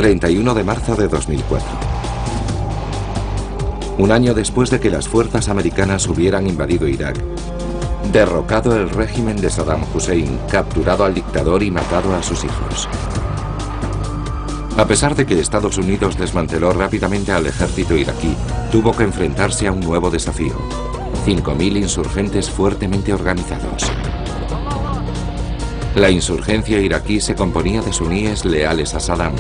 31 de marzo de 2004. Un año después de que las fuerzas americanas hubieran invadido Irak, derrocado el régimen de Saddam Hussein, capturado al dictador y matado a sus hijos. A pesar de que Estados Unidos desmanteló rápidamente al ejército iraquí, tuvo que enfrentarse a un nuevo desafío: 5.000 insurgentes fuertemente organizados. La insurgencia iraquí se componía de suníes leales a Saddam,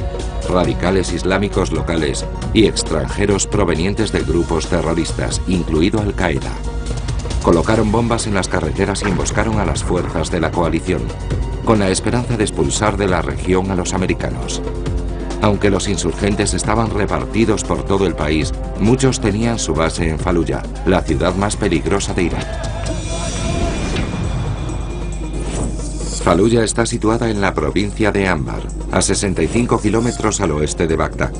radicales islámicos locales y extranjeros provenientes de grupos terroristas, incluido Al-Qaeda. Colocaron bombas en las carreteras y emboscaron a las fuerzas de la coalición, con la esperanza de expulsar de la región a los americanos. Aunque los insurgentes estaban repartidos por todo el país, muchos tenían su base en Faluya, la ciudad más peligrosa de Irak. Faluya está situada en la provincia de Anbar, a 65 kilómetros al oeste de Bagdad.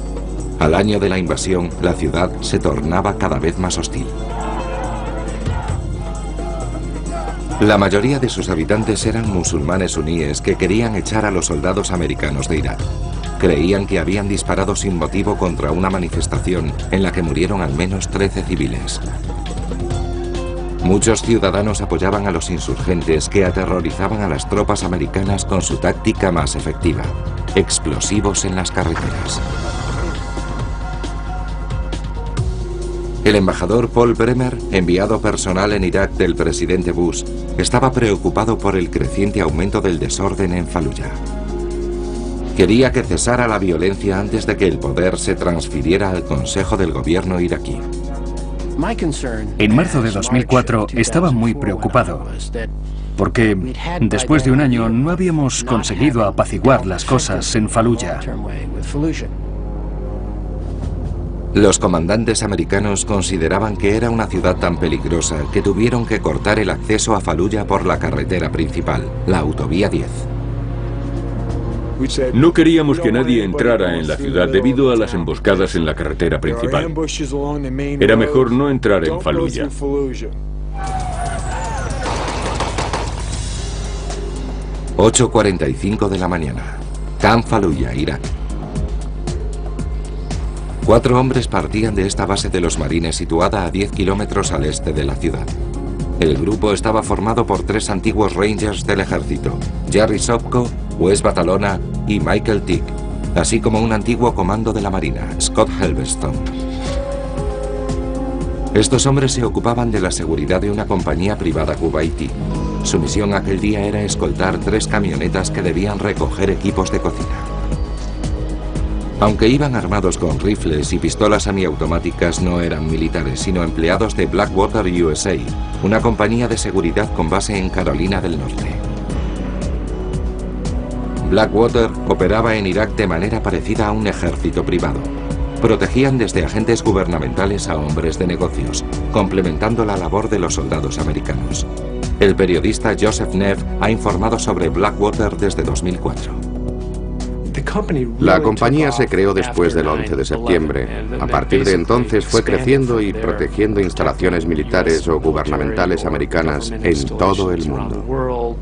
Al año de la invasión, la ciudad se tornaba cada vez más hostil. La mayoría de sus habitantes eran musulmanes suníes que querían echar a los soldados americanos de Irak. Creían que habían disparado sin motivo contra una manifestación en la que murieron al menos 13 civiles. Muchos ciudadanos apoyaban a los insurgentes que aterrorizaban a las tropas americanas con su táctica más efectiva: explosivos en las carreteras. El embajador Paul Bremer, enviado personal en Irak del presidente Bush, estaba preocupado por el creciente aumento del desorden en Faluya. Quería que cesara la violencia antes de que el poder se transfiriera al Consejo del Gobierno iraquí. En marzo de 2004 estaba muy preocupado, porque después de un año no habíamos conseguido apaciguar las cosas en Faluya. Los comandantes americanos consideraban que era una ciudad tan peligrosa que tuvieron que cortar el acceso a Faluya por la carretera principal, la autovía 10. No queríamos que nadie entrara en la ciudad debido a las emboscadas en la carretera principal. Era mejor no entrar en Faluya. ...8:45 de la mañana... Camp Faluya, Irak. 4 hombres partían de esta base de los marines situada a 10 kilómetros al este de la ciudad. El grupo estaba formado por 3 antiguos Rangers del ejército: Jerry Sopko, Wes Batalona y Michael Tick, así como un antiguo comando de la Marina, Scott Helveston. Estos hombres se ocupaban de la seguridad de una compañía privada kuwaití. Su misión aquel día era escoltar 3 camionetas que debían recoger equipos de cocina. Aunque iban armados con rifles y pistolas semiautomáticas, no eran militares, sino empleados de Blackwater USA, una compañía de seguridad con base en Carolina del Norte. Blackwater operaba en Irak de manera parecida a un ejército privado. Protegían desde agentes gubernamentales a hombres de negocios, complementando la labor de los soldados americanos. El periodista Joseph Neff ha informado sobre Blackwater desde 2004. La compañía se creó después del 11 de septiembre. A partir de entonces fue creciendo y protegiendo instalaciones militares o gubernamentales americanas en todo el mundo.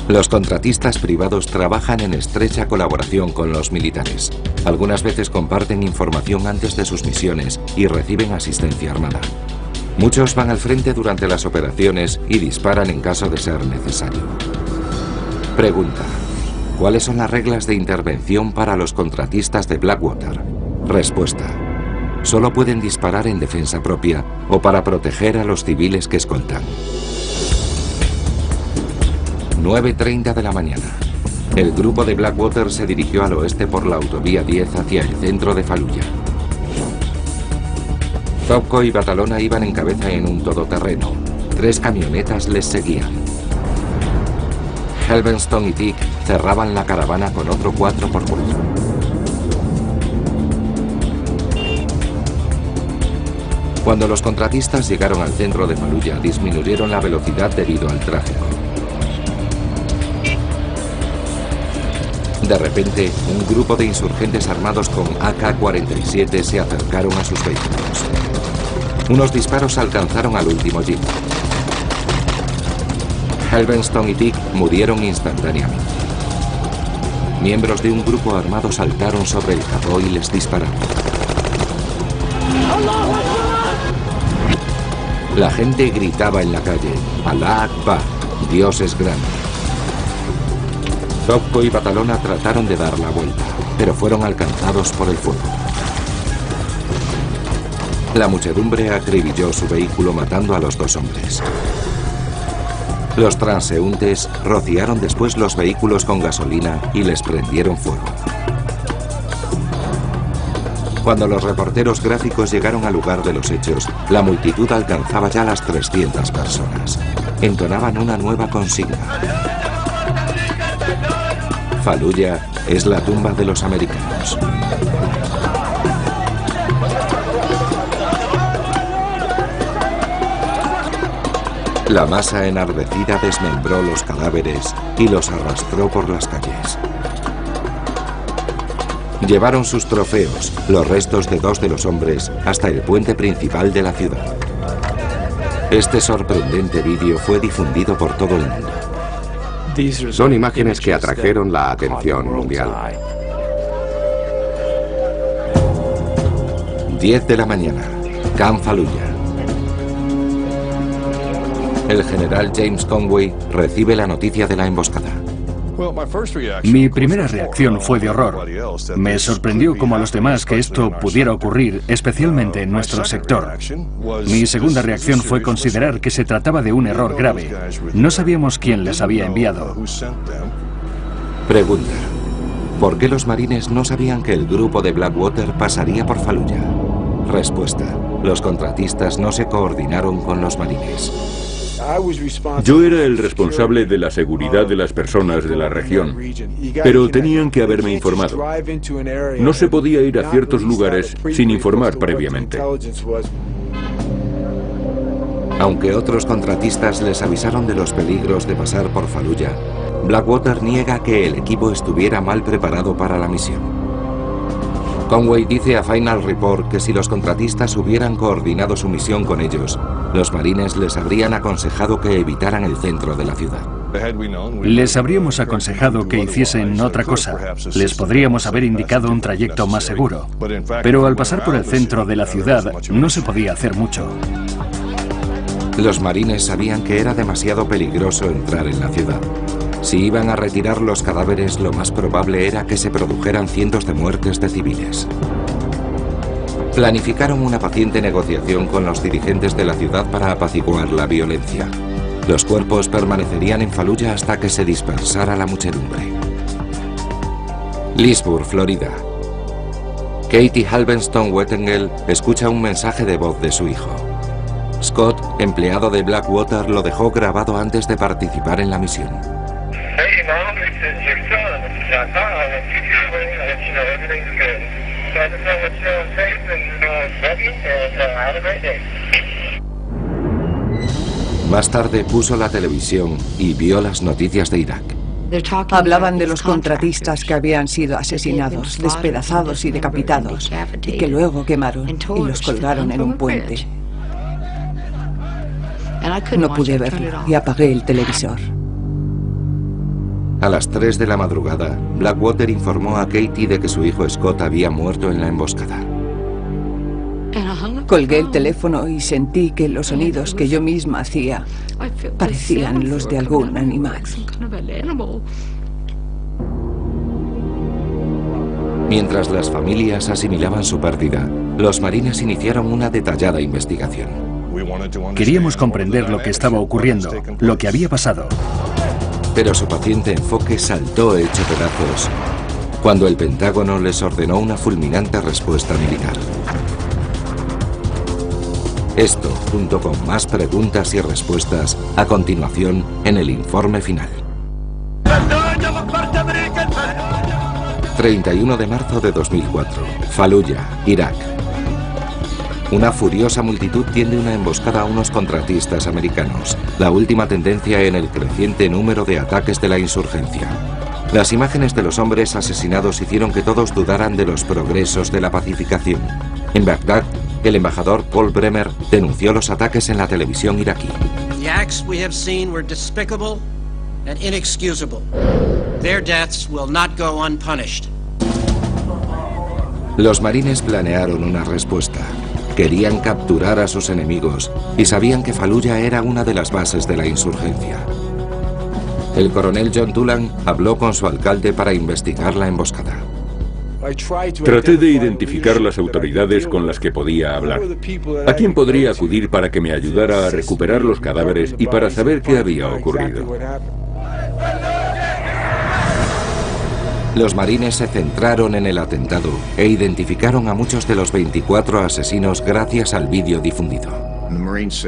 Los contratistas privados trabajan en estrecha colaboración con los militares. Algunas veces comparten información antes de sus misiones y reciben asistencia armada. Muchos van al frente durante las operaciones y disparan en caso de ser necesario. Pregunta: ¿cuáles son las reglas de intervención para los contratistas de Blackwater? Respuesta: solo pueden disparar en defensa propia o para proteger a los civiles que escoltan. 9:30 de la mañana. El grupo de Blackwater se dirigió al oeste por la autovía 10 hacia el centro de Faluya. Sopko y Batalona iban en cabeza en un todoterreno. 3 camionetas les seguían. Helveston y Tick cerraban la caravana con otro 4x4. Cuando los contratistas llegaron al centro de Faluya, disminuyeron la velocidad debido al tráfico. De repente, un grupo de insurgentes armados con AK-47 se acercaron a sus vehículos. Unos disparos alcanzaron al último jeep. Helveston y Tick murieron instantáneamente. Miembros de un grupo armado saltaron sobre el carro y les dispararon. La gente gritaba en la calle: Alá Akbar, Dios es grande. Zocco y Batalona trataron de dar la vuelta, pero fueron alcanzados por el fuego. La muchedumbre acribilló su vehículo matando a los 2 hombres. Los transeúntes rociaron después los vehículos con gasolina y les prendieron fuego. Cuando los reporteros gráficos llegaron al lugar de los hechos, la multitud alcanzaba ya las 300 personas. Entonaban una nueva consigna: Faluya es la tumba de los americanos. La masa enardecida desmembró los cadáveres y los arrastró por las calles. Llevaron sus trofeos, los restos de 2 de los hombres, hasta el puente principal de la ciudad. Este sorprendente vídeo fue difundido por todo el mundo. Son imágenes que atrajeron la atención mundial. 10 de la mañana, Camp Fallujah. El general James Conway recibe la noticia de la emboscada. Mi primera reacción fue de horror. Me sorprendió como a los demás que esto pudiera ocurrir, especialmente en nuestro sector. Mi segunda reacción fue considerar que se trataba de un error grave. No sabíamos quién les había enviado. Pregunta: ¿por qué los marines no sabían que el grupo de Blackwater pasaría por Fallujah? Respuesta: los contratistas no se coordinaron con los marines. Yo era el responsable de la seguridad de las personas de la región, pero tenían que haberme informado. No se podía ir a ciertos lugares sin informar previamente. Aunque otros contratistas les avisaron de los peligros de pasar por Fallujah, Blackwater niega que el equipo estuviera mal preparado para la misión. Conway dice a Final Report que si los contratistas hubieran coordinado su misión con ellos, los marines les habrían aconsejado que evitaran el centro de la ciudad. Les habríamos aconsejado que hiciesen otra cosa. Les podríamos haber indicado un trayecto más seguro. Pero al pasar por el centro de la ciudad, no se podía hacer mucho. Los marines sabían que era demasiado peligroso entrar en la ciudad. Si iban a retirar los cadáveres, lo más probable era que se produjeran cientos de muertes de civiles. Planificaron una paciente negociación con los dirigentes de la ciudad para apaciguar la violencia. Los cuerpos permanecerían en Fallujah hasta que se dispersara la muchedumbre. Leesburg, Florida. Katie Halvenston Wettengel escucha un mensaje de voz de su hijo. Scott, empleado de Blackwater, lo dejó grabado antes de participar en la misión. Hey, Mom, this is your son. I thought I would keep you waiting and let you know everything's good. So I just want to let you know I'm safe and love you and have a great day. Más tarde puso la televisión y vio las noticias de Irak. Hablaban de los contratistas que habían sido asesinados, despedazados y decapitados, y que luego quemaron y los colgaron en un puente. No pude verlo y apagué el televisor. A las 3 de la madrugada, Blackwater informó a Katie de que su hijo Scott había muerto en la emboscada. Colgué el teléfono y sentí que los sonidos que yo misma hacía parecían los de algún animal. Mientras las familias asimilaban su pérdida, los marines iniciaron una detallada investigación. Queríamos comprender lo que estaba ocurriendo, lo que había pasado. Pero su paciente enfoque saltó hecho pedazos cuando el Pentágono les ordenó una fulminante respuesta militar. Esto, junto con más preguntas y respuestas, a continuación en el informe final. 31 de marzo de 2004, Fallujah, Irak. Una furiosa multitud tiende una emboscada a unos contratistas americanos, la última tendencia en el creciente número de ataques de la insurgencia. Las imágenes de los hombres asesinados hicieron que todos dudaran de los progresos de la pacificación. En Bagdad, el embajador Paul Bremer denunció los ataques en la televisión iraquí. The acts we have seen were despicable and inexcusable. Their deaths will not go unpunished. Los marines planearon una respuesta. Querían capturar a sus enemigos y sabían que Fallujah era una de las bases de la insurgencia. El coronel John Doolan habló con su alcalde para investigar la emboscada. Traté de identificar las autoridades con las que podía hablar. ¿A quién podría acudir para que me ayudara a recuperar los cadáveres y para saber qué había ocurrido? Los marines se centraron en el atentado e identificaron a muchos de los 24 asesinos gracias al vídeo difundido.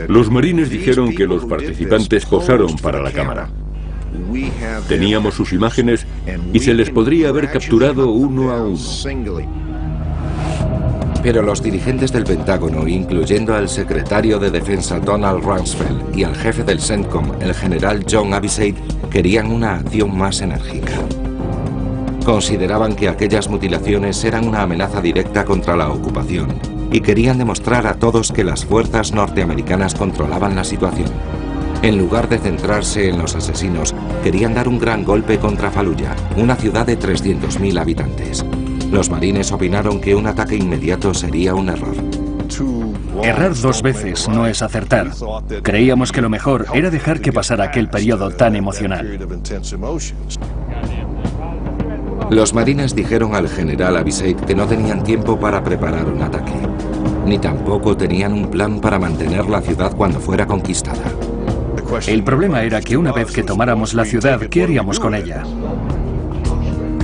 Los marines dijeron que los participantes posaron para la cámara. Teníamos sus imágenes y se les podría haber capturado uno a uno. Pero los dirigentes del Pentágono, incluyendo al secretario de Defensa Donald Rumsfeld y al jefe del CENTCOM, el general John Abizaid, querían una acción más enérgica. Consideraban que aquellas mutilaciones eran una amenaza directa contra la ocupación y querían demostrar a todos que las fuerzas norteamericanas controlaban la situación. En lugar de centrarse en los asesinos, querían dar un gran golpe contra Fallujah, una ciudad de 300.000 habitantes. Los marines opinaron que un ataque inmediato sería un error. Errar dos veces no es acertar. Creíamos que lo mejor era dejar que pasara aquel periodo tan emocional. Los marines dijeron al general Abizaid que no tenían tiempo para preparar un ataque, ni tampoco tenían un plan para mantener la ciudad cuando fuera conquistada. El problema era que una vez que tomáramos la ciudad, ¿qué haríamos con ella?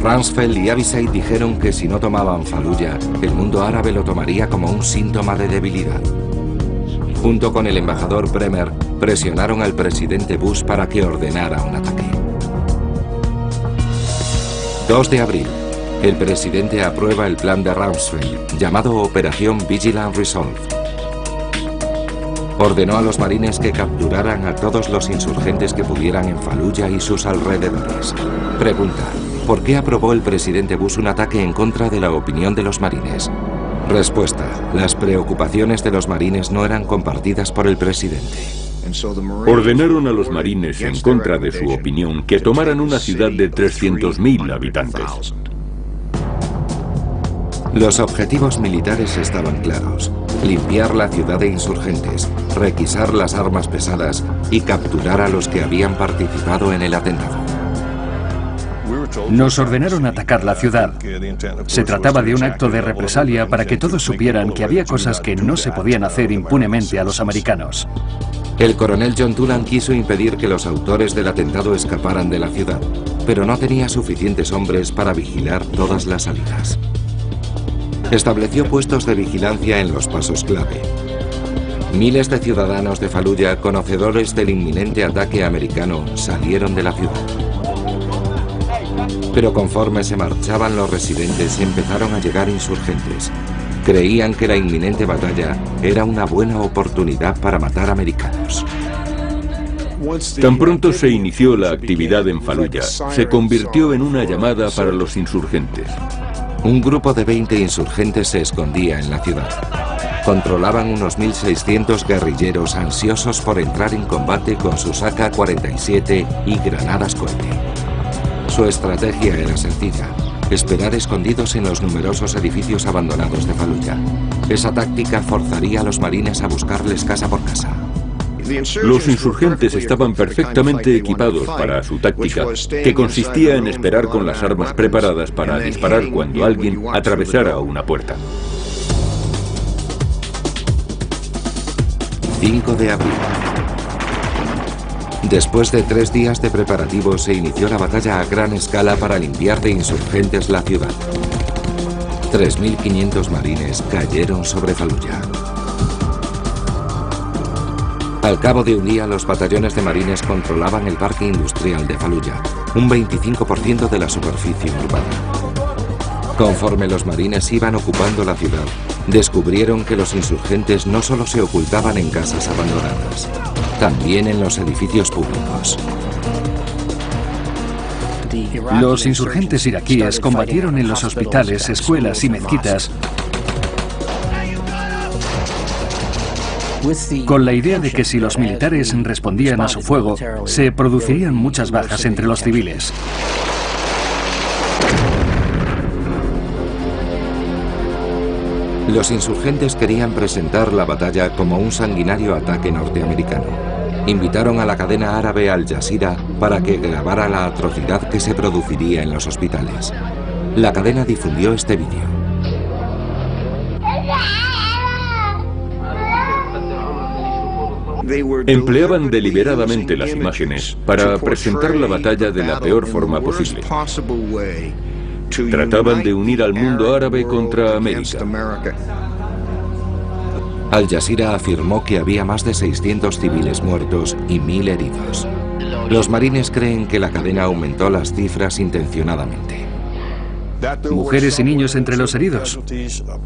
Rumsfeld y Abizaid dijeron que si no tomaban Fallujah, el mundo árabe lo tomaría como un síntoma de debilidad. Junto con el embajador Bremer, presionaron al presidente Bush para que ordenara un ataque. 2 de abril, el presidente aprueba el plan de Rumsfeld, llamado Operación Vigilant Resolve. Ordenó a los marines que capturaran a todos los insurgentes que pudieran en Fallujah y sus alrededores. Pregunta: ¿por qué aprobó el presidente Bush un ataque en contra de la opinión de los marines? Respuesta: las preocupaciones de los marines no eran compartidas por el presidente. Ordenaron a los marines, en contra de su opinión, que tomaran una ciudad de 300.000 habitantes. Los objetivos militares estaban claros: limpiar la ciudad de insurgentes, requisar las armas pesadas y capturar a los que habían participado en el atentado. Nos ordenaron atacar la ciudad. Se trataba de un acto de represalia para que todos supieran que había cosas que no se podían hacer impunemente a los americanos. El coronel John Doolan quiso impedir que los autores del atentado escaparan de la ciudad, pero no tenía suficientes hombres para vigilar todas las salidas. Estableció puestos de vigilancia en los pasos clave. Miles de ciudadanos de Fallujah, conocedores del inminente ataque americano, salieron de la ciudad. Pero conforme se marchaban los residentes, empezaron a llegar insurgentes. Creían que la inminente batalla era una buena oportunidad para matar americanos. Tan pronto se inició la actividad en Fallujah, se convirtió en una llamada para los insurgentes. Un grupo de 20 insurgentes se escondía en la ciudad. Controlaban unos 1.600 guerrilleros ansiosos por entrar en combate con sus AK-47 y granadas cohete. Su estrategia era sencilla: esperar escondidos en los numerosos edificios abandonados de Fallujah. Esa táctica forzaría a los marines a buscarles casa por casa. Los insurgentes estaban perfectamente equipados para su táctica, que consistía en esperar con las armas preparadas para disparar cuando alguien atravesara una puerta. 5 de abril. Después de 3 días de preparativos, se inició la batalla a gran escala para limpiar de insurgentes la ciudad. 3.500 marines cayeron sobre Fallujah. Al cabo de un día, los batallones de marines controlaban el parque industrial de Fallujah, un 25% de la superficie urbana. Conforme los marines iban ocupando la ciudad, descubrieron que los insurgentes no solo se ocultaban en casas abandonadas, también en los edificios públicos. Los insurgentes iraquíes combatieron en los hospitales, escuelas y mezquitas. con la idea de que si los militares respondían a su fuego, se producirían muchas bajas entre los civiles. Los insurgentes querían presentar la batalla como un sanguinario ataque norteamericano. Invitaron a la cadena árabe Al Jazeera para que grabara la atrocidad que se produciría en los hospitales. La cadena difundió este vídeo. Empleaban deliberadamente las imágenes para presentar la batalla de la peor forma posible. Trataban de unir al mundo árabe contra América. Al Jazeera afirmó que había más de 600 civiles muertos y 1000 heridos. Los marines creen que la cadena aumentó las cifras intencionadamente. ¿Mujeres y niños entre los heridos?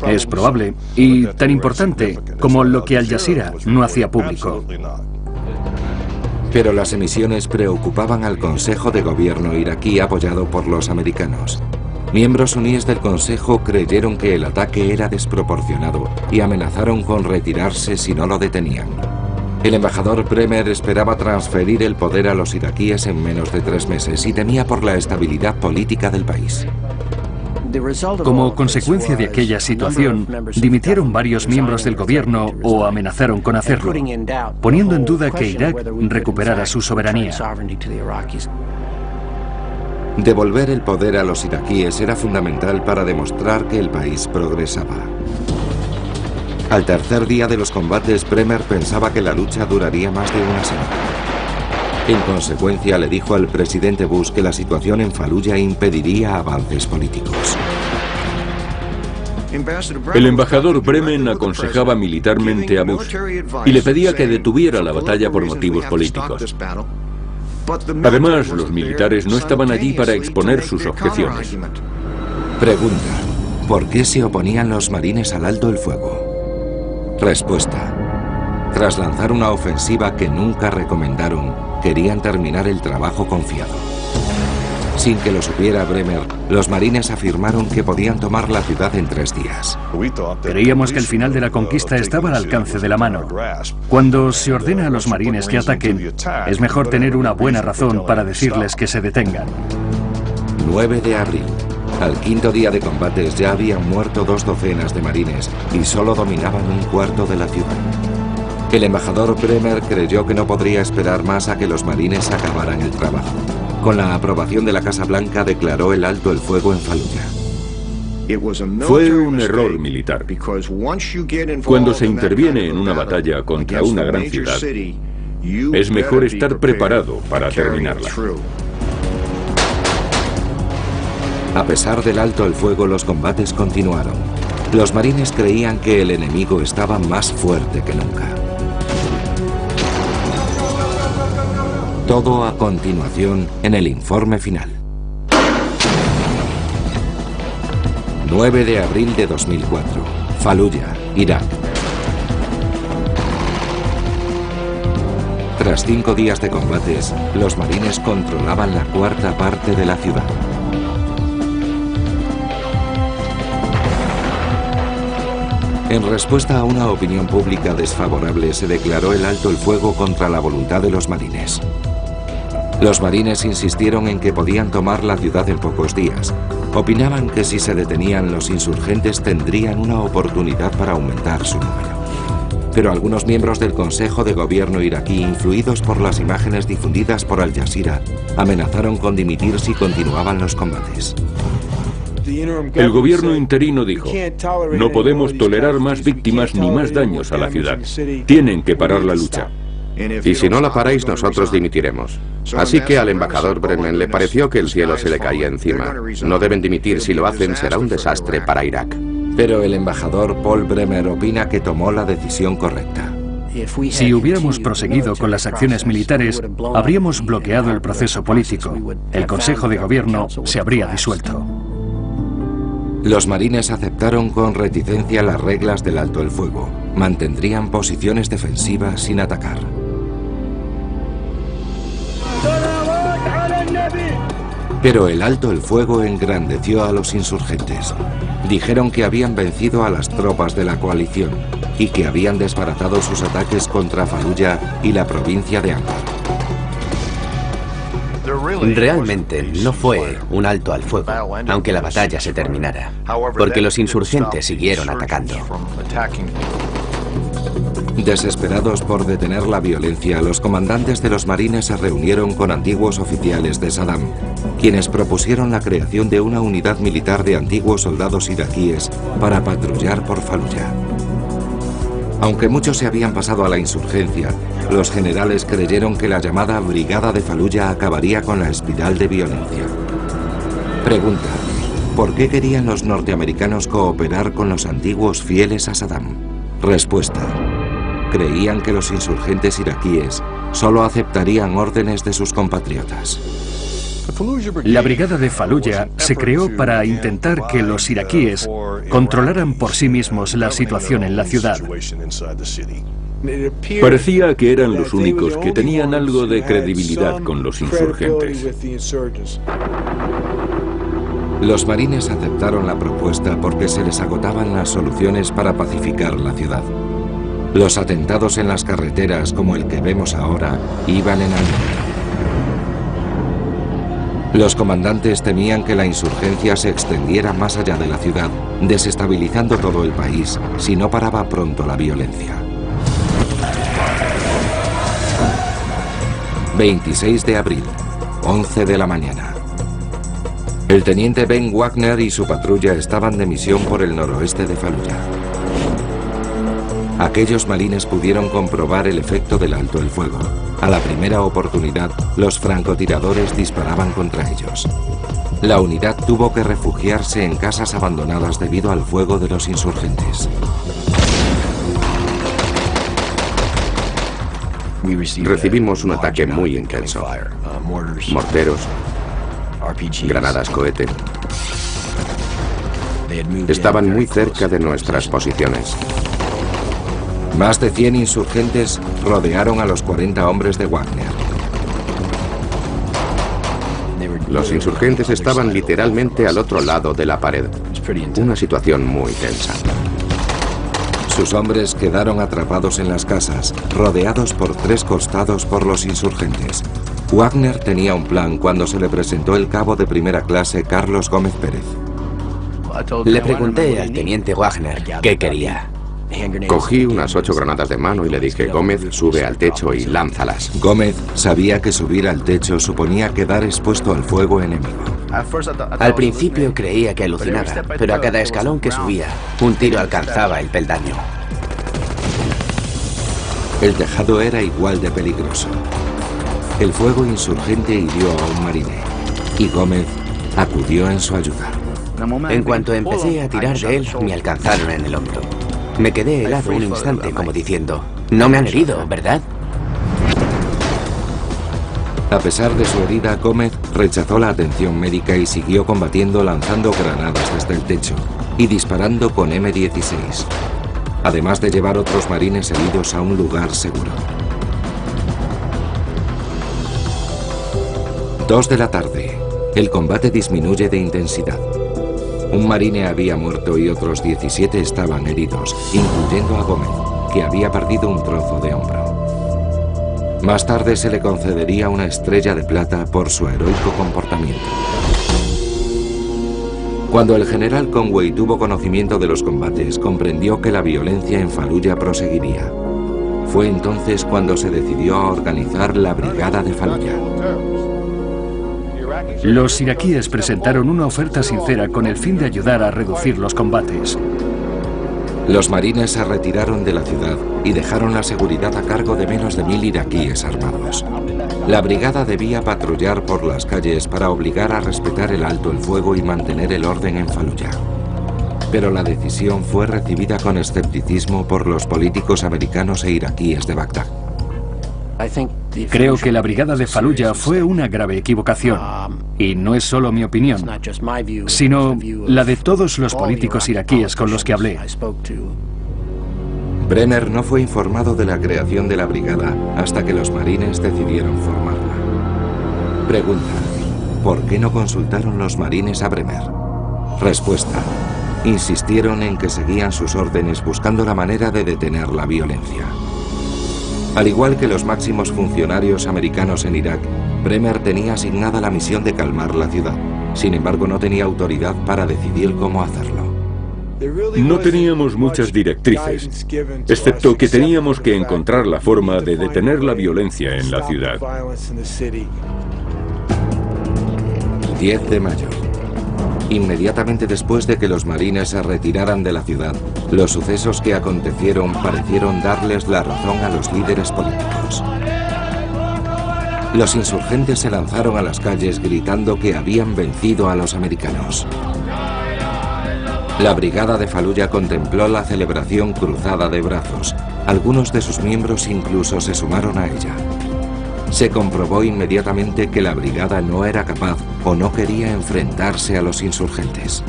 Es probable, y tan importante como lo que Al Jazeera no hacía público. Pero las emisiones preocupaban al Consejo de Gobierno iraquí apoyado por los americanos. Miembros suníes del Consejo creyeron que el ataque era desproporcionado y amenazaron con retirarse si no lo detenían. El embajador Bremer esperaba transferir el poder a los iraquíes en menos de 3 meses y temía por la estabilidad política del país. Como consecuencia de aquella situación, dimitieron varios miembros del gobierno o amenazaron con hacerlo, poniendo en duda que Irak recuperara su soberanía. Devolver el poder a los iraquíes era fundamental para demostrar que el país progresaba. Al tercer día de los combates, Bremer pensaba que la lucha duraría más de una semana. En consecuencia, le dijo al presidente Bush que la situación en Faluya impediría avances políticos. El embajador Bremen aconsejaba militarmente a Bush y le pedía que detuviera la batalla por motivos políticos. Además, los militares no estaban allí para exponer sus objeciones. Pregunta: ¿por qué se oponían los marines al alto el fuego? Respuesta: tras lanzar una ofensiva que nunca recomendaron, querían terminar el trabajo confiado. Sin que lo supiera Bremer, los marines afirmaron que podían tomar la ciudad en 3 días. Creíamos que el final de la conquista estaba al alcance de la mano. Cuando se ordena a los marines que ataquen, es mejor tener una buena razón para decirles que se detengan. 9 de abril. Al 5.º día de combates ya habían muerto 2 docenas de marines y solo dominaban 1/4 de la ciudad. El embajador Bremer creyó que no podría esperar más a que los marines acabaran el trabajo. Con la aprobación de la Casa Blanca declaró el alto el fuego en Faluya. Fue un error militar. Cuando se interviene en una batalla contra una gran ciudad, es mejor estar preparado para terminarla. A pesar del alto el fuego, los combates continuaron. Los marines creían que el enemigo estaba más fuerte que nunca. Todo a continuación en el informe final. 9 de abril de 2004. Faluya, Irak. Tras 5 días de combates, los marines controlaban la 1/4 parte de la ciudad. En respuesta a una opinión pública desfavorable, se declaró el alto el fuego contra la voluntad de los marines. Los marines insistieron en que podían tomar la ciudad en pocos días. Opinaban que si se detenían, los insurgentes tendrían una oportunidad para aumentar su número. Pero algunos miembros del Consejo de Gobierno iraquí, influidos por las imágenes difundidas por Al Jazeera, amenazaron con dimitir si continuaban los combates. El gobierno interino dijo: no podemos tolerar más víctimas ni más daños a la ciudad. Tienen que parar la lucha. Y si no la paráis, nosotros dimitiremos. Así que al embajador Bremen le pareció que el cielo se le caía encima. No deben dimitir, si lo hacen será un desastre para Irak. Pero el embajador Paul Bremer opina que tomó la decisión correcta. Si hubiéramos proseguido con las acciones militares, habríamos bloqueado el proceso político. El Consejo de Gobierno se habría disuelto. Los marines aceptaron con reticencia las reglas del alto el fuego. Mantendrían posiciones defensivas sin atacar. Pero el alto el fuego engrandeció a los insurgentes. Dijeron que habían vencido a las tropas de la coalición y que habían desbaratado sus ataques contra Faluya y la provincia de Anbar. Realmente no fue un alto al fuego, aunque la batalla se terminara, porque los insurgentes siguieron atacando. Desesperados por detener la violencia, los comandantes de los marines se reunieron con antiguos oficiales de Saddam, quienes propusieron la creación de una unidad militar de antiguos soldados iraquíes para patrullar por Faluya. Aunque muchos se habían pasado a la insurgencia, los generales creyeron que la llamada Brigada de Faluya acabaría con la espiral de violencia. Pregunta: ¿por qué querían los norteamericanos cooperar con los antiguos fieles a Saddam? Respuesta: creían que los insurgentes iraquíes solo aceptarían órdenes de sus compatriotas. La Brigada de Faluya se creó para intentar que los iraquíes controlaran por sí mismos la situación en la ciudad. Parecía que eran los únicos que tenían algo de credibilidad con los insurgentes. Los marines aceptaron la propuesta porque se les agotaban las soluciones para pacificar la ciudad. Los atentados en las carreteras, como el que vemos ahora, iban en aumento. Los comandantes temían que la insurgencia se extendiera más allá de la ciudad, desestabilizando todo el país si no paraba pronto la violencia. 26 de abril, 11 de la mañana. El teniente Ben Wagner y su patrulla estaban de misión por el noroeste de Faluya. Aquellos marines pudieron comprobar el efecto del alto el fuego. A la primera oportunidad, los francotiradores disparaban contra ellos. La unidad tuvo que refugiarse en casas abandonadas debido al fuego de los insurgentes. Recibimos un ataque muy intenso. Morteros, granadas cohete. Estaban muy cerca de nuestras posiciones. Más de 100 insurgentes rodearon a los 40 hombres de Wagner. Los insurgentes estaban literalmente al otro lado de la pared. Una situación muy tensa. Sus hombres quedaron atrapados en las casas, rodeados por 3 costados por los insurgentes. Wagner tenía un plan cuando se le presentó el cabo de primera clase Carlos Gómez Pérez. Le pregunté al teniente Wagner qué quería. Cogí unas 8 granadas de mano y le dije: Gómez, sube al techo y lánzalas. Gómez sabía que subir al techo suponía quedar expuesto al fuego enemigo. Al principio creía que alucinaba, pero a cada escalón que subía, un tiro alcanzaba el peldaño. El tejado era igual de peligroso. El fuego insurgente hirió a un marine y Gómez acudió en su ayuda. En cuanto empecé a tirar de él, me alcanzaron en el hombro. Me quedé helado un instante, como diciendo: no me han herido, ¿verdad? A pesar de su herida, Gómez rechazó la atención médica y siguió combatiendo lanzando granadas desde el techo y disparando con M16, además de llevar otros marines heridos a un lugar seguro. 2 de la tarde. El combate disminuye de intensidad. Un marine había muerto y otros 17 estaban heridos, incluyendo a Gómez, que había perdido un trozo de hombro. Más tarde se le concedería una estrella de plata por su heroico comportamiento. Cuando el general Conway tuvo conocimiento de los combates, comprendió que la violencia en Faluya proseguiría. Fue entonces cuando se decidió a organizar la Brigada de Faluya. Los iraquíes presentaron una oferta sincera con el fin de ayudar a reducir los combates. Los marines se retiraron de la ciudad y dejaron la seguridad a cargo de menos de 1000 iraquíes armados. La brigada debía patrullar por las calles para obligar a respetar el alto el fuego y mantener el orden en Faluya. Pero la decisión fue recibida con escepticismo por los políticos americanos e iraquíes de Bagdad. Creo que la Brigada de Faluya fue una grave equivocación. Y no es solo mi opinión, sino la de todos los políticos iraquíes con los que hablé. Brenner no fue informado de la creación de la brigada hasta que los marines decidieron formarla. Pregunta: ¿por qué no consultaron los marines a Bremer? Respuesta: insistieron en que seguían sus órdenes buscando la manera de detener la violencia. Al igual que los máximos funcionarios americanos en Irak, Bremer tenía asignada la misión de calmar la ciudad. Sin embargo, no tenía autoridad para decidir cómo hacerlo. No teníamos muchas directrices, excepto que teníamos que encontrar la forma de detener la violencia en la ciudad. 10 de mayo. Inmediatamente después de que los marines se retiraran de la ciudad, los sucesos que acontecieron parecieron darles la razón a los líderes políticos. Los insurgentes se lanzaron a las calles gritando que habían vencido a los americanos. La brigada de Faluya contempló la celebración cruzada de brazos. Algunos de sus miembros incluso se sumaron a ella. Se comprobó inmediatamente que la brigada no era capaz o no quería enfrentarse a los insurgentes.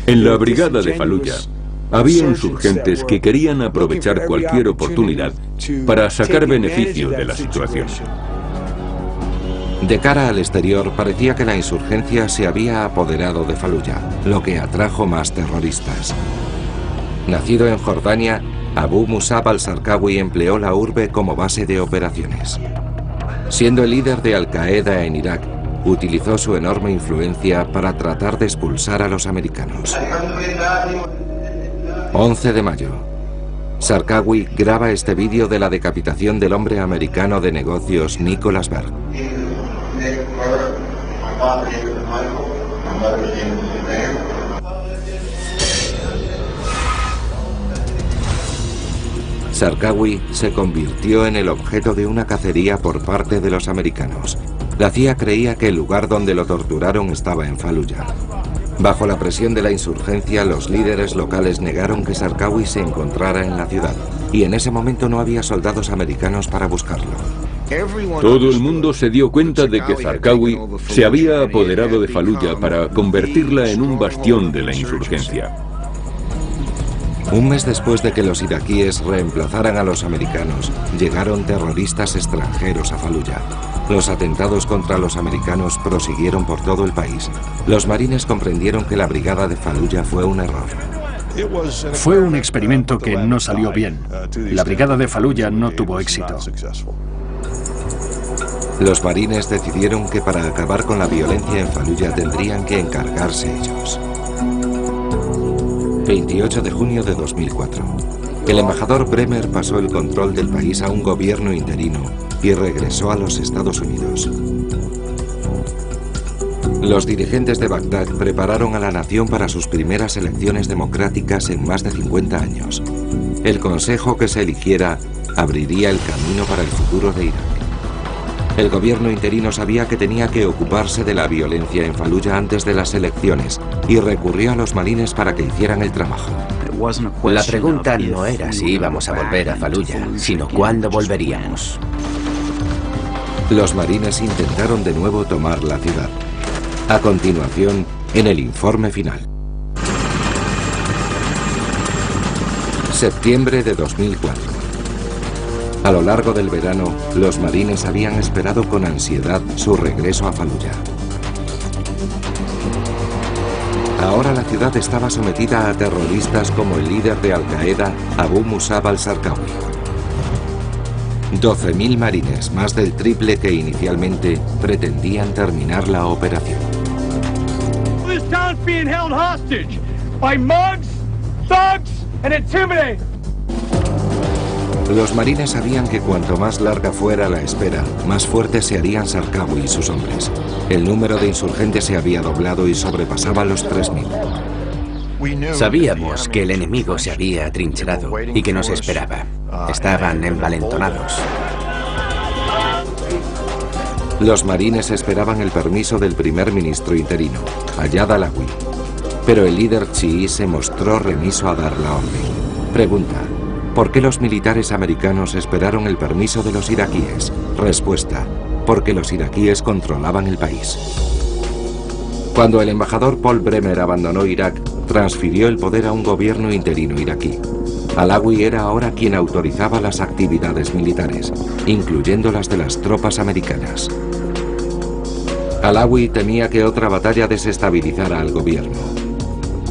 En la brigada de Faluya había insurgentes que querían aprovechar cualquier oportunidad para sacar beneficio de la situación. De cara al exterior, parecía que la insurgencia se había apoderado de Faluya, lo que atrajo más terroristas. Nacido en Jordania, Abu Musab al-Zarqawi empleó la urbe como base de operaciones. Siendo el líder de Al-Qaeda en Irak, utilizó su enorme influencia para tratar de expulsar a los americanos. 11 de mayo. Zarqawi graba este vídeo de la decapitación del hombre americano de negocios Nicholas Berg. Zarqawi se convirtió en el objeto de una cacería por parte de los americanos. La CIA creía que el lugar donde lo torturaron estaba en Faluya. Bajo la presión de la insurgencia, los líderes locales negaron que Zarqawi se encontrara en la ciudad, y en ese momento no había soldados americanos para buscarlo. Todo el mundo se dio cuenta de que Zarqawi se había apoderado de Faluya para convertirla en un bastión de la insurgencia. Un mes después de que los iraquíes reemplazaran a los americanos, llegaron terroristas extranjeros a Faluya. Los atentados contra los americanos prosiguieron por todo el país. Los marines comprendieron que la brigada de Faluya fue un error. Fue un experimento que no salió bien. La brigada de Faluya no tuvo éxito. Los marines decidieron que para acabar con la violencia en Faluya tendrían que encargarse ellos. 28 de junio de 2004. El embajador Bremer pasó el control del país a un gobierno interino y regresó a los Estados Unidos. Los dirigentes de Bagdad prepararon a la nación para sus primeras elecciones democráticas en más de 50 años. El consejo que se eligiera abriría el camino para el futuro de Irak. El gobierno interino sabía que tenía que ocuparse de la violencia en Faluya antes de las elecciones y recurrió a los marines para que hicieran el trabajo. La pregunta no era si íbamos a volver a Faluya, sino cuándo volveríamos. Los marines intentaron de nuevo tomar la ciudad. A continuación, en el informe final. Septiembre de 2004. A lo largo del verano, los marines habían esperado con ansiedad su regreso a Faluya. Ahora la ciudad estaba sometida a terroristas como el líder de Al-Qaeda, Abu Musab al-Zarqawi. 12.000 marines, más del triple que inicialmente, pretendían terminar la operación. This town's being held hostage by mugs, thugs, and intimidators. Los marines sabían que cuanto más larga fuera la espera, más fuertes se harían Zarqawi y sus hombres. El número de insurgentes se había doblado y sobrepasaba los 3.000. Sabíamos que el enemigo se había atrincherado y que nos esperaba. Estaban envalentonados. Los marines esperaban el permiso del primer ministro interino, Ayad Alawi. Pero el líder chií se mostró remiso a dar la orden. Pregunta: ¿por qué los militares americanos esperaron el permiso de los iraquíes? Respuesta: porque los iraquíes controlaban el país. Cuando el embajador Paul Bremer abandonó Irak, transfirió el poder a un gobierno interino iraquí. Alawi era ahora quien autorizaba las actividades militares, incluyendo las de las tropas americanas. Alawi temía que otra batalla desestabilizara al gobierno.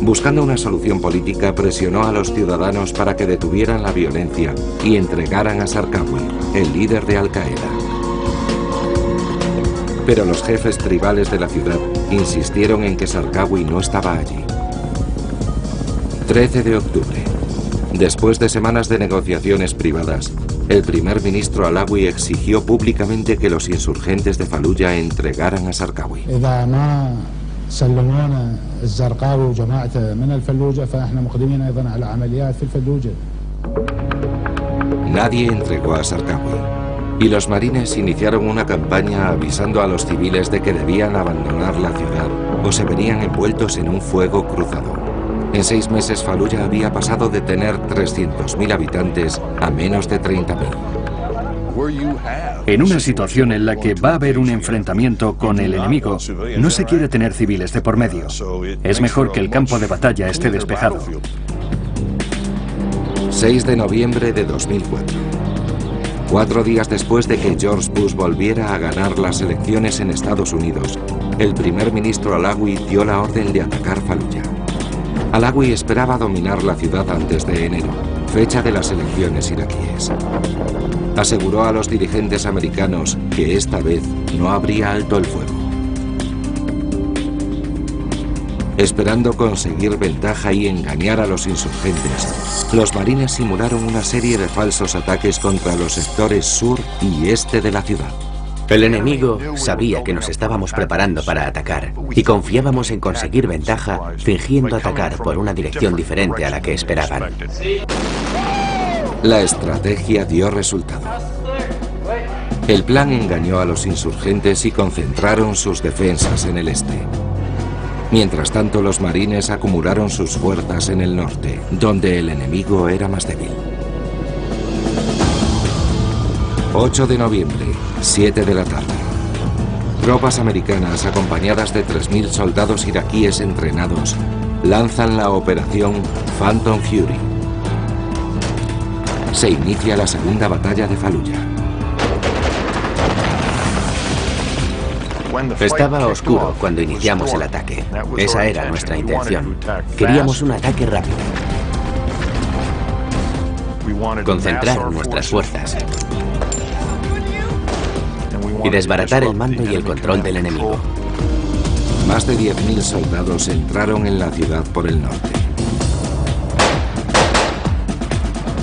Buscando una solución política, presionó a los ciudadanos para que detuvieran la violencia y entregaran a Zarqawi, el líder de Al-Qaeda. Pero los jefes tribales de la ciudad insistieron en que Zarqawi no estaba allí. 13 de octubre. Después de semanas de negociaciones privadas, el primer ministro Alawi exigió públicamente que los insurgentes de Faluya entregaran a Zarqawi. Nadie entregó a Zarqawi, y los marines iniciaron una campaña avisando a los civiles de que debían abandonar la ciudad o se verían envueltos en un fuego cruzado. En 6 meses Faluya había pasado de tener 300.000 habitantes a menos de 30.000. En una situación en la que va a haber un enfrentamiento con el enemigo, no se quiere tener civiles de por medio. Es mejor que el campo de batalla esté despejado. 6 de noviembre de 2004. 4 días después de que George Bush volviera a ganar las elecciones en Estados Unidos, el primer ministro Alawi dio la orden de atacar Faluya. Alawi esperaba dominar la ciudad antes de enero, fecha de las elecciones iraquíes. Aseguró a los dirigentes americanos que esta vez no habría alto el fuego. Esperando conseguir ventaja y engañar a los insurgentes, los marines simularon una serie de falsos ataques contra los sectores sur y este de la ciudad. El enemigo sabía que nos estábamos preparando para atacar y confiábamos en conseguir ventaja fingiendo atacar por una dirección diferente a la que esperaban. La estrategia dio resultado. El plan engañó a los insurgentes y concentraron sus defensas en el este. Mientras tanto, los marines acumularon sus fuerzas en el norte, donde el enemigo era más débil. 8 de noviembre, 7 de la tarde. Tropas americanas, acompañadas de 3.000 soldados iraquíes entrenados, lanzan la operación Phantom Fury. Se inicia la segunda batalla de Faluya. Estaba oscuro cuando iniciamos el ataque. Esa era nuestra intención. Queríamos un ataque rápido. Concentrar nuestras fuerzas y desbaratar el mando y el control del enemigo. Más de 10.000 soldados entraron en la ciudad por el norte.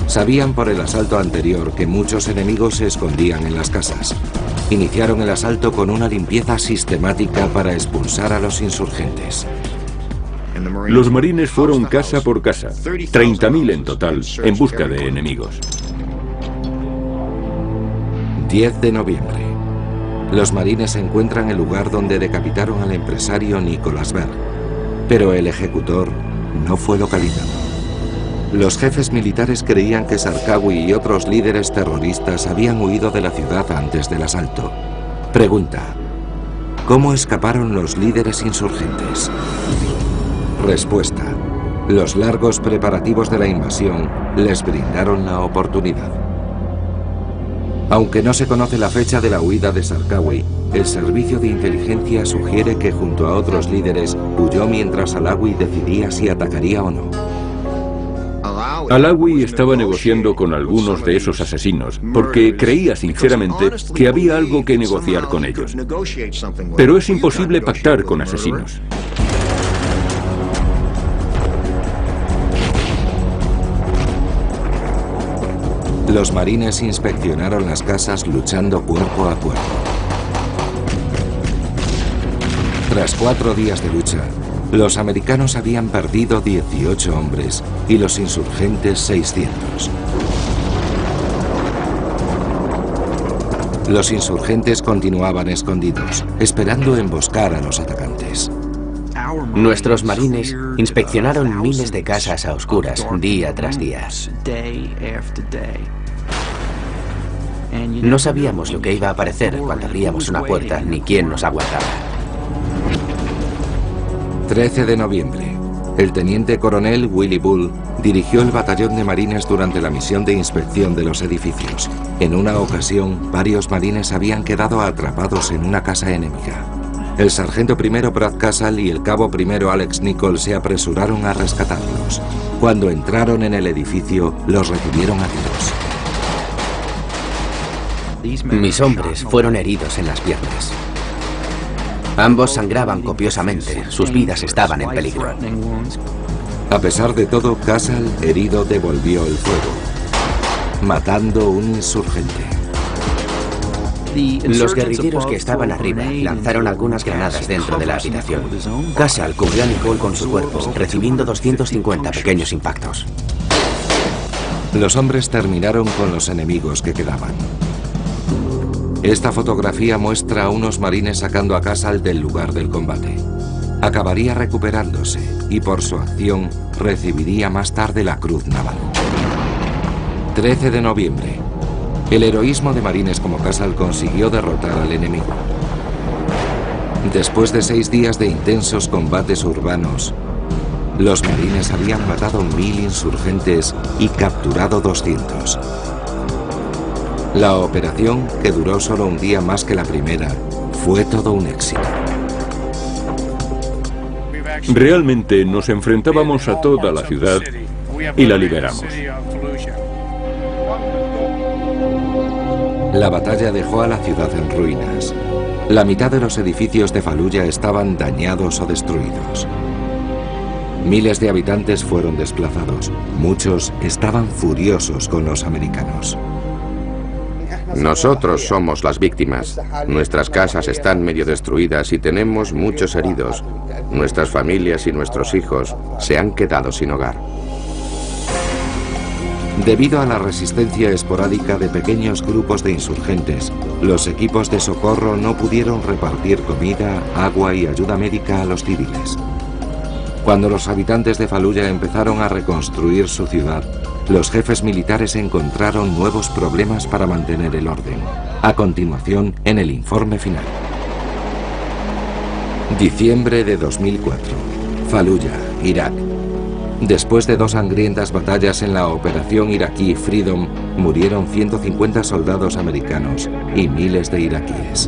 Sabían por el asalto anterior que muchos enemigos se escondían en las casas. Iniciaron el asalto con una limpieza sistemática para expulsar a los insurgentes. Los marines fueron casa por casa, 30.000 en total, en busca de enemigos. 10 de noviembre. Los marines encuentran el lugar donde decapitaron al empresario Nicholas Berg, pero el ejecutor no fue localizado. Los jefes militares creían que Zarqawi y otros líderes terroristas habían huido de la ciudad antes del asalto. Pregunta: ¿cómo escaparon los líderes insurgentes? Respuesta: los largos preparativos de la invasión les brindaron la oportunidad. Aunque no se conoce la fecha de la huida de Zarqawi, el servicio de inteligencia sugiere que junto a otros líderes huyó mientras Alawi decidía si atacaría o no. Alawi estaba negociando con algunos de esos asesinos porque creía sinceramente que había algo que negociar con ellos. Pero es imposible pactar con asesinos. Los marines inspeccionaron las casas luchando cuerpo a cuerpo. Tras 4 días de lucha, los americanos habían perdido 18 hombres y los insurgentes 600. Los insurgentes continuaban escondidos, esperando emboscar a los atacantes. Nuestros marines inspeccionaron miles de casas a oscuras, día tras día. No sabíamos lo que iba a aparecer cuando abríamos una puerta, ni quién nos aguardaba. 13 de noviembre. El teniente coronel Willie Bull dirigió el batallón de marines durante la misión de inspección de los edificios. En una ocasión, varios marines habían quedado atrapados en una casa enemiga. El sargento primero Brad Casal y el cabo primero Alex Nichols se apresuraron a rescatarlos. Cuando entraron en el edificio, los recibieron a tiros. Mis hombres fueron heridos en las piernas. Ambos sangraban copiosamente, sus vidas estaban en peligro. A pesar de todo, Casal, herido, devolvió el fuego, matando un insurgente. Los guerrilleros que estaban arriba lanzaron algunas granadas dentro de la habitación. Casal cubrió a Nicole con su cuerpo, recibiendo 250 pequeños impactos. Los hombres terminaron con los enemigos que quedaban. Esta fotografía muestra a unos marines sacando a Casal del lugar del combate. Acabaría recuperándose y por su acción recibiría más tarde la Cruz Naval. 13 de noviembre. El heroísmo de marines como Casal consiguió derrotar al enemigo. Después de 6 días de intensos combates urbanos, los marines habían matado 1000 insurgentes y capturado 200. La operación, que duró solo un día más que la primera, fue todo un éxito. Realmente nos enfrentábamos a toda la ciudad y la liberamos. La batalla dejó a la ciudad en ruinas. La mitad de los edificios de Faluya estaban dañados o destruidos. Miles de habitantes fueron desplazados. Muchos estaban furiosos con los americanos. Nosotros somos las víctimas. Nuestras casas están medio destruidas y tenemos muchos heridos. Nuestras familias y nuestros hijos se han quedado sin hogar. Debido a la resistencia esporádica de pequeños grupos de insurgentes, los equipos de socorro no pudieron repartir comida, agua y ayuda médica a los civiles. Cuando los habitantes de Faluya empezaron a reconstruir su ciudad, los jefes militares encontraron nuevos problemas para mantener el orden. A continuación, en el informe final. Diciembre de 2004. Faluya, Irak. Después de 2 sangrientas batallas en la operación iraquí Freedom, murieron 150 soldados americanos y miles de iraquíes.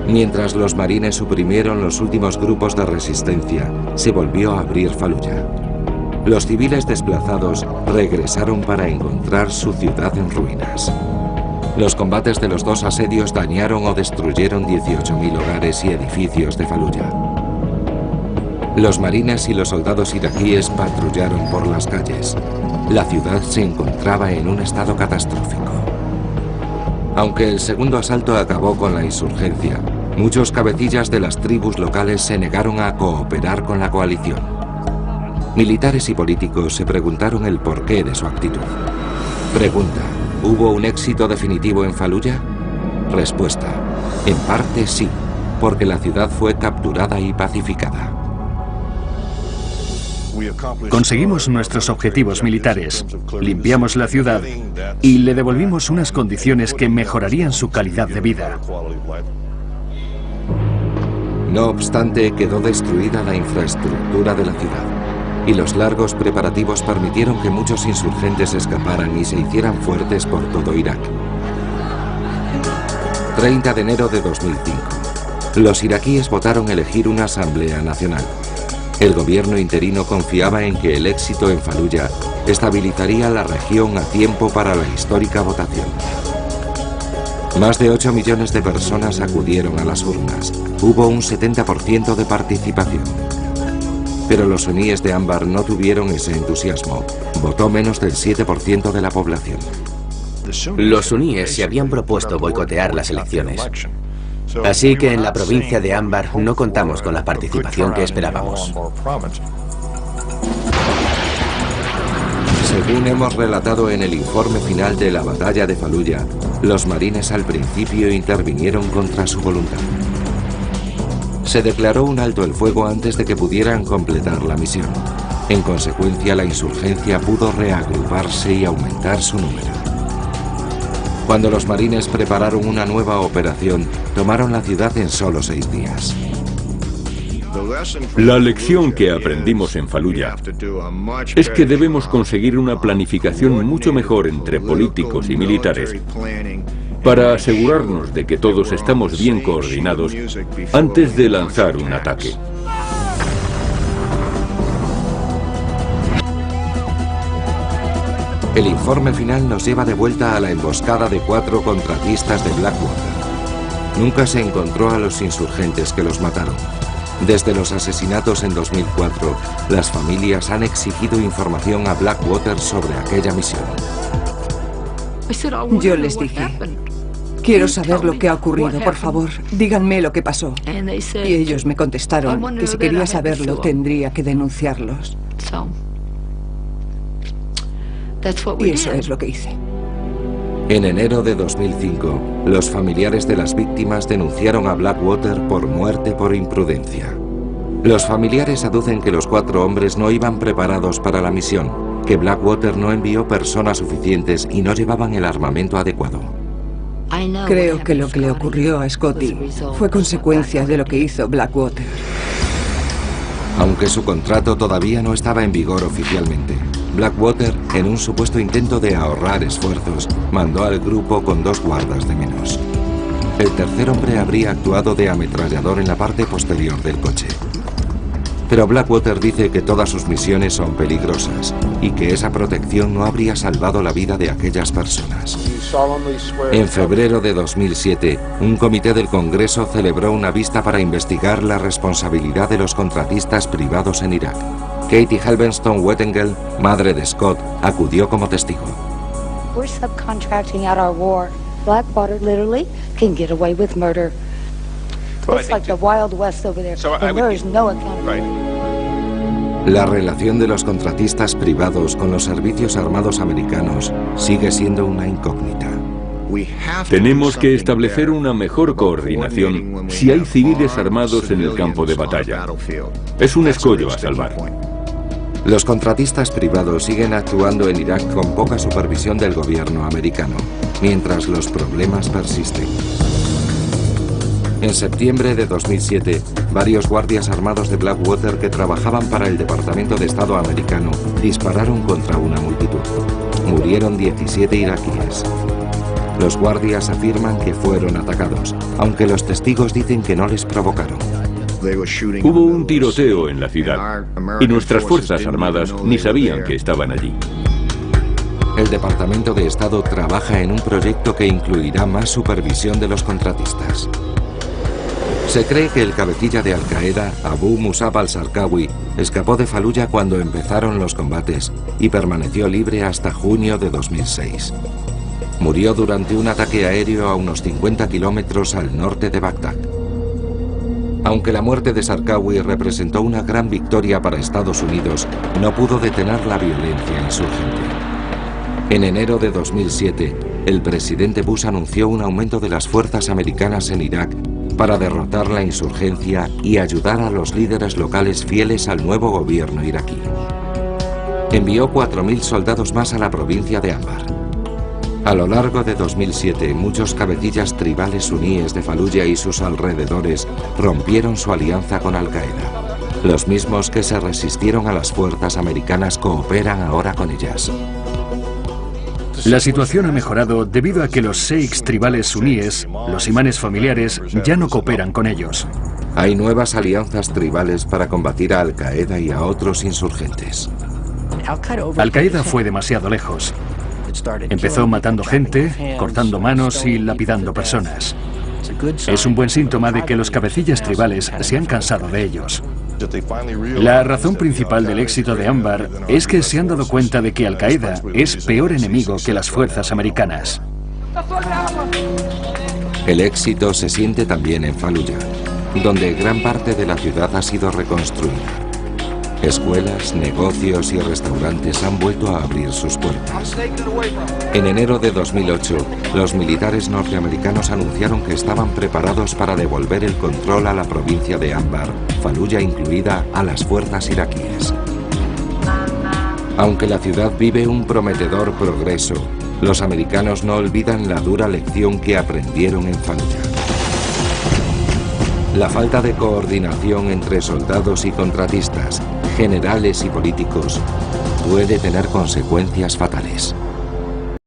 Mientras los marines suprimieron los últimos grupos de resistencia, se volvió a abrir Faluya. Los civiles desplazados regresaron para encontrar su ciudad en ruinas. Los combates de los 2 asedios dañaron o destruyeron 18.000 hogares y edificios de Faluya. Los marines y los soldados iraquíes patrullaron por las calles. La ciudad se encontraba en un estado catastrófico. Aunque el segundo asalto acabó con la insurgencia, muchos cabecillas de las tribus locales se negaron a cooperar con la coalición. Militares y políticos se preguntaron el porqué de su actitud. Pregunta: ¿hubo un éxito definitivo en Faluya? Respuesta: en parte sí, porque la ciudad fue capturada y pacificada. Conseguimos nuestros objetivos militares, limpiamos la ciudad y le devolvimos unas condiciones que mejorarían su calidad de vida. No obstante, quedó destruida la infraestructura de la ciudad, y los largos preparativos permitieron que muchos insurgentes escaparan y se hicieran fuertes por todo Irak. 30 de enero de 2005. Los iraquíes votaron elegir una asamblea nacional. El gobierno interino confiaba en que el éxito en Faluya estabilizaría la región a tiempo para la histórica votación. Más de 8 millones de personas acudieron a las urnas. Hubo un 70% de participación. Pero los suníes de Anbar no tuvieron ese entusiasmo. Votó menos del 7% de la población. Los suníes se habían propuesto boicotear las elecciones. Así que en la provincia de Anbar no contamos con la participación que esperábamos. Según hemos relatado en el informe final de la batalla de Faluya, los marines al principio intervinieron contra su voluntad. Se declaró un alto el fuego antes de que pudieran completar la misión. En consecuencia, la insurgencia pudo reagruparse y aumentar su número. Cuando los marines prepararon una nueva operación, tomaron la ciudad en solo 6 días. La lección que aprendimos en Faluya es que debemos conseguir una planificación mucho mejor entre políticos y militares para asegurarnos de que todos estamos bien coordinados antes de lanzar un ataque. El informe final nos lleva de vuelta a la emboscada de 4 contratistas de Blackwater. Nunca se encontró a los insurgentes que los mataron. Desde los asesinatos en 2004, las familias han exigido información a Blackwater sobre aquella misión. Yo les dije, quiero saber lo que ha ocurrido, por favor, díganme lo que pasó. Y ellos me contestaron que si quería saberlo tendría que denunciarlos. Y eso es lo que hice. En enero de 2005, los familiares de las víctimas denunciaron a Blackwater por muerte por imprudencia. Los familiares aducen que los 4 hombres no iban preparados para la misión, que Blackwater no envió personas suficientes y no llevaban el armamento adecuado. Creo que lo que le ocurrió a Scotty fue consecuencia de lo que hizo Blackwater. Aunque su contrato todavía no estaba en vigor oficialmente, Blackwater, en un supuesto intento de ahorrar esfuerzos, mandó al grupo con 2 guardas de menos. El tercer hombre habría actuado de ametrallador en la parte posterior del coche. Pero Blackwater dice que todas sus misiones son peligrosas y que esa protección no habría salvado la vida de aquellas personas. En febrero de 2007, un comité del Congreso celebró una vista para investigar la responsabilidad de los contratistas privados en Irak. Katie Helvenston-Wettengel, madre de Scott, acudió como testigo. We're subcontracting out our war. Blackwater literally can get away with murder. It's like the Wild West over there. And there is no accountability. La relación de los contratistas privados con los servicios armados americanos sigue siendo una incógnita. Tenemos que establecer una mejor coordinación si hay civiles armados en el campo de batalla. Es un escollo a salvar. Los contratistas privados siguen actuando en Irak con poca supervisión del gobierno americano, mientras los problemas persisten. En septiembre de 2007, varios guardias armados de Blackwater que trabajaban para el Departamento de Estado americano dispararon contra una multitud. Murieron 17 iraquíes. Los guardias afirman que fueron atacados, aunque los testigos dicen que no les provocaron. Hubo un tiroteo en la ciudad y nuestras fuerzas armadas ni sabían que estaban allí. El Departamento de Estado trabaja en un proyecto que incluirá más supervisión de los contratistas. Se cree que el cabecilla de Al-Qaeda, Abu Musab al-Zarqawi, escapó de Faluya cuando empezaron los combates y permaneció libre hasta junio de 2006. Murió durante un ataque aéreo a unos 50 kilómetros al norte de Bagdad. Aunque la muerte de Zarqawi representó una gran victoria para Estados Unidos, no pudo detener la violencia insurgente. En enero de 2007, el presidente Bush anunció un aumento de las fuerzas americanas en Irak para derrotar la insurgencia y ayudar a los líderes locales fieles al nuevo gobierno iraquí. Envió 4.000 soldados más a la provincia de Anbar. A lo largo de 2007, muchos cabecillas tribales suníes de Faluya y sus alrededores rompieron su alianza con Al-Qaeda. Los mismos que se resistieron a las fuerzas americanas cooperan ahora con ellas. La situación ha mejorado debido a que los sheiks tribales suníes, los imanes familiares, ya no cooperan con ellos. Hay nuevas alianzas tribales para combatir a Al-Qaeda y a otros insurgentes. Al-Qaeda fue demasiado lejos. Empezó matando gente, cortando manos y lapidando personas. Es un buen síntoma de que los cabecillas tribales se han cansado de ellos. La razón principal del éxito de Anbar es que se han dado cuenta de que Al-Qaeda es peor enemigo que las fuerzas americanas. El éxito se siente también en Faluya, donde gran parte de la ciudad ha sido reconstruida. Escuelas, negocios y restaurantes han vuelto a abrir sus puertas. En enero de 2008, los militares norteamericanos anunciaron que estaban preparados para devolver el control a la provincia de Anbar, Faluya incluida, a las fuerzas iraquíes. Aunque la ciudad vive un prometedor progreso, los americanos no olvidan la dura lección que aprendieron en Faluya. La falta de coordinación entre soldados y contratistas, generales y políticos, puede tener consecuencias fatales.